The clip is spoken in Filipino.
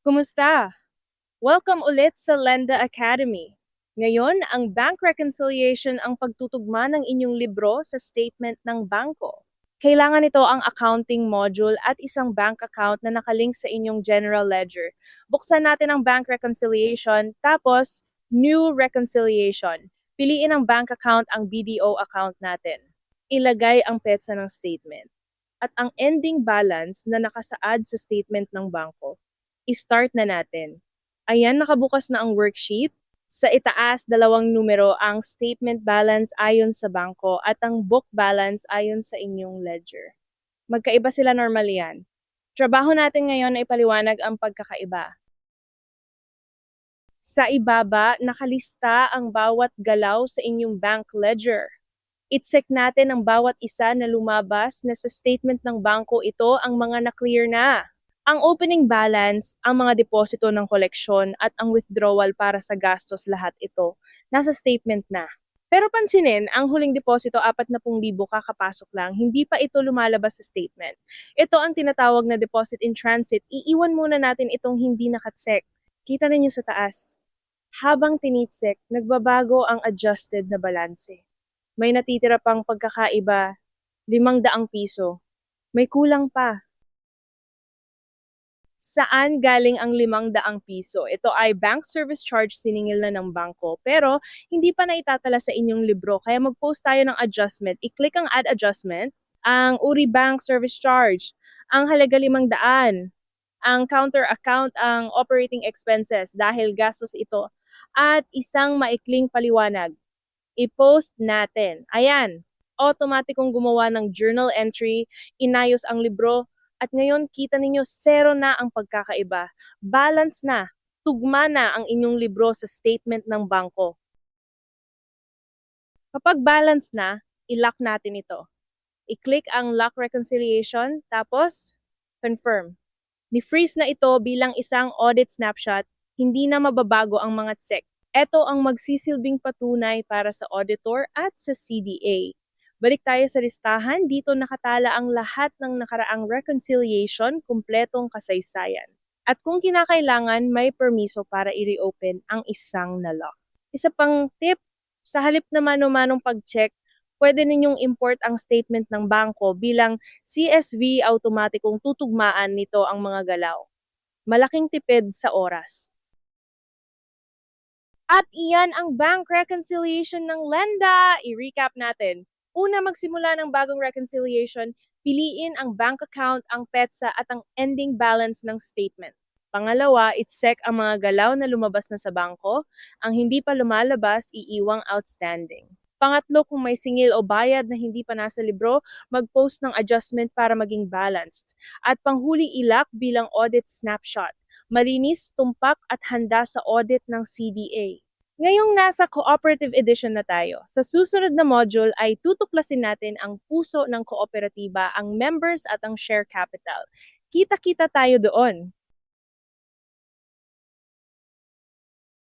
Kumusta? Welcome ulit sa Lenda Academy. Ngayon, ang bank reconciliation ang pagtutugma ng inyong libro sa statement ng bangko. Kailangan ito ang accounting module at isang bank account na nakalink sa inyong general ledger. Buksan natin ang bank reconciliation, tapos new reconciliation. Piliin ang bank account ang BDO account natin. Ilagay ang petsa ng statement at ang ending balance na nakasaad sa statement ng bangko. I-start na natin. Ayan, nakabukas na ang worksheet. Sa itaas, dalawang numero ang statement balance ayon sa bangko at ang book balance ayon sa inyong ledger. Magkaiba sila normal yan. Trabaho natin ngayon ay ipaliwanag ang pagkakaiba. Sa ibaba, nakalista ang bawat galaw sa inyong bank ledger. I-check natin ang bawat isa na lumabas na sa statement ng bangko ito ang mga na-clear na. Ang opening balance, ang mga deposito ng koleksyon at ang withdrawal para sa gastos lahat ito, nasa statement na. Pero pansinin, ang huling deposito 40,000 kakapasok lang, hindi pa ito lumalabas sa statement. Ito ang tinatawag na deposit in transit, iiwan muna natin itong hindi nakatsek. Kita ninyo sa taas. Habang tinitsek, nagbabago ang adjusted na balanse. May natitira pang pagkakaiba, 500 piso. May kulang pa. Saan galing ang 500 piso? Ito ay bank service charge siningil na ng bangko, pero hindi pa naitatala sa inyong libro. Kaya mag-post tayo ng adjustment. I-click ang add adjustment, ang uri bank service charge, ang halaga 500, ang counter account ang operating expenses dahil gastos ito, at isang maikling paliwanag. I-post natin. Ayan, automatikong gumawa ng journal entry, inayos ang libro, at ngayon kita ninyo zero na ang pagkakaiba. Balance na, tugma na ang inyong libro sa statement ng bangko. Kapag balance na, i-lock natin ito. I-click ang lock reconciliation, tapos confirm. Ni-freeze na ito bilang isang audit snapshot, hindi na mababago ang mga check. Ito ang magsisilbing patunay para sa auditor at sa CDA. Balik tayo sa listahan, dito nakatala ang lahat ng nakaraang reconciliation, kumpletong kasaysayan. At kung kinakailangan, may permiso para i-reopen ang isang na-lock. Isa pang tip, sa halip na mano-manong pag-check, pwede ninyong import ang statement ng bangko bilang CSV, automatikong tutugmaan nito ang mga galaw. Malaking tipid sa oras. At iyan ang bank reconciliation ng Lenda. I-recap natin. Una, magsimula ng bagong reconciliation, piliin ang bank account, ang petsa at ang ending balance ng statement. Pangalawa, i-check ang mga galaw na lumabas na sa bangko. Ang hindi pa lumalabas, iiwang outstanding. Pangatlo, kung may singil o bayad na hindi pa nasa libro, mag-post ng adjustment para maging balanced. At panghuli, ilak bilang audit snapshot. Malinis, tumpak at handa sa audit ng CDA. Ngayong nasa cooperative edition na tayo, sa susunod na module ay tutuklasin natin ang puso ng kooperatiba, ang members at ang share capital. Kita-kita tayo doon!